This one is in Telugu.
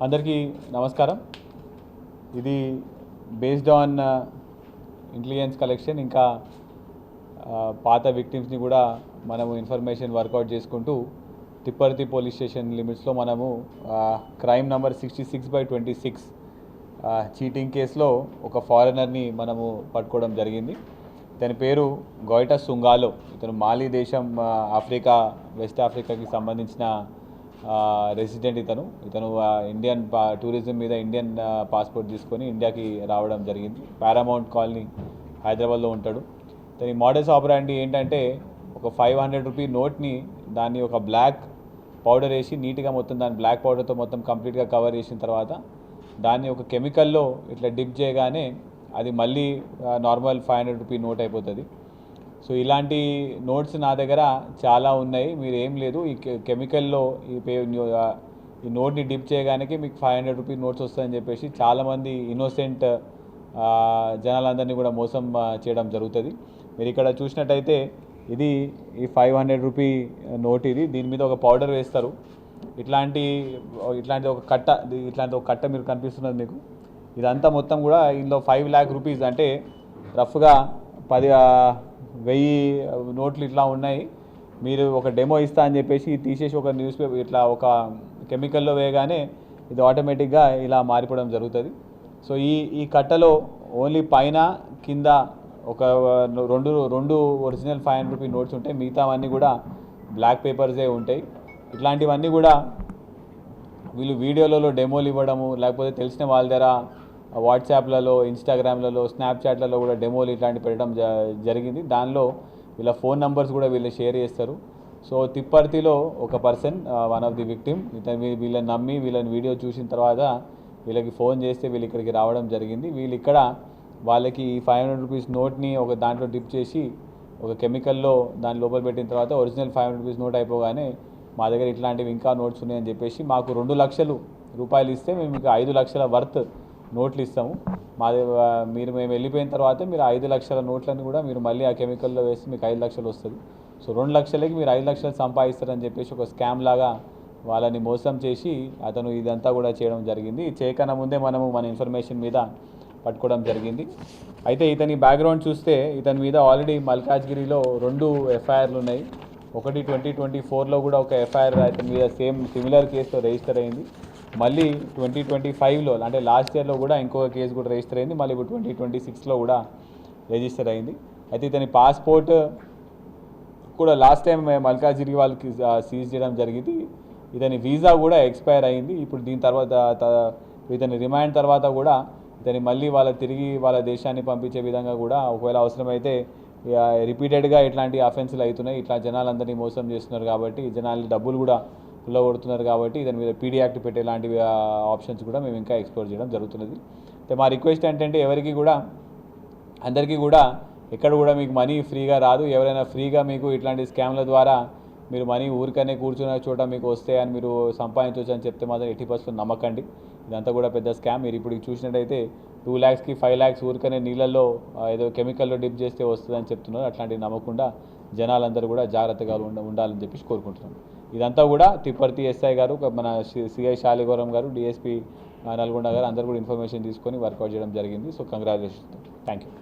అందరికీ నమస్కారం. ఇది బేస్డ్ ఆన్ ఇంటెలిజెన్స్ కలెక్షన్ ఇంకా పాత విక్టిమ్స్ని కూడా మనము ఇన్ఫర్మేషన్ వర్కౌట్ చేసుకుంటూ తిప్పర్తి పోలీస్ స్టేషన్ లిమిట్స్లో మనము క్రైమ్ నంబర్ 66/26 చీటింగ్ కేసులో ఒక ఫారినర్ని మనము పట్టుకోవడం జరిగింది. ఇతని పేరు గోయిటా సుంగాలో. ఇతను మాలి దేశం ఆఫ్రికా వెస్ట్ ఆఫ్రికాకి సంబంధించిన రెసిడెంట్. ఇతను ఇండియన్ టూరిజం మీద ఇండియన్ పాస్పోర్ట్ తీసుకొని ఇండియాకి రావడం జరిగింది. పారామౌంట్ కాలనీ హైదరాబాద్లో ఉంటాడు. ఇతని మోడస్ ఆపరాండి ఏంటంటే ఒక 500 రూపీ నోట్ని దాన్ని ఒక బ్లాక్ పౌడర్ వేసి నీట్గా మొత్తం దాన్ని బ్లాక్ పౌడర్తో మొత్తం కంప్లీట్గా కవర్ చేసిన తర్వాత దాన్ని ఒక కెమికల్లో ఇట్లా డిప్ చేయగానే అది మళ్ళీ నార్మల్ 500 రూపీ నోట్ అయిపోతుంది. సో ఇలాంటి నోట్స్ నా దగ్గర చాలా ఉన్నాయి. మీరు ఏం లేదు, ఈ కెమికల్లో ఈ నోట్ని డిప్ చేయడానికి మీకు 500 రూపీ నోట్స్ వస్తాయని చెప్పేసి చాలామంది ఇన్నోసెంట్ జనాలందరినీ కూడా మోసం చేయడం జరుగుతుంది. మీరు ఇక్కడ చూసినట్టయితే ఇది ఈ 500 రూపీ నోట్. దీని మీద ఒక పౌడర్ వేస్తారు. ఇట్లాంటి ఒక కట్ట మీరు కనిపిస్తున్నది మీకు. ఇదంతా మొత్తం కూడా ఇందులో 5 లాక్ రూపీస్ అంటే రఫ్గా 10,000 నోట్లు ఇట్లా ఉన్నాయి. మీరు ఒక డెమో ఇస్తా అని చెప్పేసి తీసేసి ఒక న్యూస్ పేపర్ ఇట్లా ఒక కెమికల్లో వేయగానే ఇది ఆటోమేటిక్గా ఇలా మారిపోవడం జరుగుతుంది. సో ఈ కట్టలో ఓన్లీ పైన కింద ఒక రెండు ఒరిజినల్ 500 రూపీ నోట్స్ ఉంటాయి. మిగతావన్నీ కూడా బ్లాక్ పేపర్సే ఉంటాయి. ఇట్లాంటివన్నీ కూడా వీళ్ళు వీడియోలలో డెమోలు ఇవ్వడము, లేకపోతే తెలిసిన వాళ్ళ దగ్గర వాట్సాప్లలో, ఇన్స్టాగ్రామ్లలో, స్నాప్చాట్లలో కూడా డెమోలు ఇట్లాంటివి పెట్టడం జరిగింది. దానిలో వీళ్ళ ఫోన్ నంబర్స్ కూడా వీళ్ళు షేర్ చేస్తారు. సో తిప్పర్తిలో ఒక person one of the victim వీళ్ళని నమ్మి వీళ్ళని వీడియో చూసిన తర్వాత వీళ్ళకి ఫోన్ చేస్తే వీళ్ళు ఇక్కడికి రావడం జరిగింది. వీళ్ళు ఇక్కడ వాళ్ళకి 500 రూపీస్ నోట్ని ఒక దాంట్లో డిప్ చేసి ఒక కెమికల్లో దాని లోపల పెట్టిన తర్వాత ఒరిజినల్ 500 రూపీస్ నోట్ అయిపోగానే మా దగ్గర ఇట్లాంటివి ఇంకా నోట్స్ ఉన్నాయని చెప్పేసి మాకు 2 లక్షలు రూపాయలు ఇస్తే మేము మీకు 5 లక్షల వర్త్ నోట్లు ఇస్తాము. మేము వెళ్ళిపోయిన తర్వాత మీరు 5 లక్షల నోట్లను కూడా మీరు మళ్ళీ ఆ కెమికల్లో వేసి మీకు 5 లక్షలు వస్తుంది. సో 2 లక్షలకి మీరు 5 లక్షలు సంపాదిస్తారని చెప్పేసి ఒక స్కామ్ లాగా వాళ్ళని మోసం చేసి అతను ఇదంతా కూడా చేయడం జరిగింది. చేయకన్నా ముందే మనము మన ఇన్ఫర్మేషన్ మీద పట్టుకోవడం జరిగింది. అయితే ఇతని బ్యాక్గ్రౌండ్ చూస్తే ఇతని మీద ఆల్రెడీ మల్కాజ్గిరిలో 2 ఎఫ్ఐఆర్లు ఉన్నాయి. ఒకటి 2024లో కూడా ఒక ఎఫ్ఐఆర్ ఇతని మీద సిమిలర్ కేసులో రిజిస్టర్ అయింది. మళ్ళీ 2025లో అంటే లాస్ట్ ఇయర్లో కూడా ఇంకొక కేసు కూడా రిజిస్టర్ అయింది. మళ్ళీ ఇప్పుడు 2026లో కూడా రిజిస్టర్ అయింది. అయితే ఇతని పాస్పోర్ట్ కూడా లాస్ట్ టైం మల్కాజ్గిరి వాళ్ళకి సీజ్ చేయడం జరిగింది. ఇతని వీసా కూడా ఎక్స్పైర్ అయింది. ఇప్పుడు దీని తర్వాత ఇతని రిమాండ్ తర్వాత కూడా ఇతని మళ్ళీ తిరిగి వాళ్ళ దేశాన్ని పంపించే విధంగా కూడా ఒకవేళ అవసరమైతే రిపీటెడ్గా ఇట్లాంటి అఫెన్సులు అవుతున్నాయి. ఇట్లా జనాలందరినీ మోసం చేస్తున్నారు కాబట్టి జనాలు డబ్బులు కూడా కొడుతున్నారు కాబట్టి ఇతని మీద పీడీ యాక్ట్ పెట్టే లాంటివి ఆప్షన్స్ కూడా మేము ఇంకా ఎక్స్ప్లోర్ చేయడం జరుగుతున్నది. అయితే మా రిక్వెస్ట్ ఏంటంటే అందరికీ కూడా ఎక్కడ కూడా మీకు మనీ ఫ్రీగా రాదు. ఎవరైనా ఫ్రీగా మీకు ఇట్లాంటి స్కామ్ల ద్వారా మీరు మనీ ఊరికనే కూర్చున్న చోట మీకు వస్తే అని మీరు సంపాదించవచ్చు అని చెప్తే మాత్రం 80% నమ్మకండి. ఇదంతా కూడా పెద్ద స్కామ్. మీరు ఇప్పుడు చూసినట్టయితే 2 lakhsకి 5 lakhs ఊరికనే నీళ్ళల్లో ఏదో కెమికల్లో డిప్ చేస్తే వస్తుందని చెప్తున్నారు. అట్లాంటివి నమ్మకుండా జనాలందరూ కూడా జాగ్రత్తగా ఉండాలని చెప్పేసి కోరుకుంటున్నాం. ఇదంతా కూడా తిప్పర్తి ఎస్ఐ గారు, మన సిఐ శాలిగౌరం గారు, డిఎస్పీ నల్గొండ గారు అందరూ కూడా ఇన్ఫర్మేషన్ తీసుకొని వర్కౌట్ చేయడం జరిగింది. So congratulations. Thank you.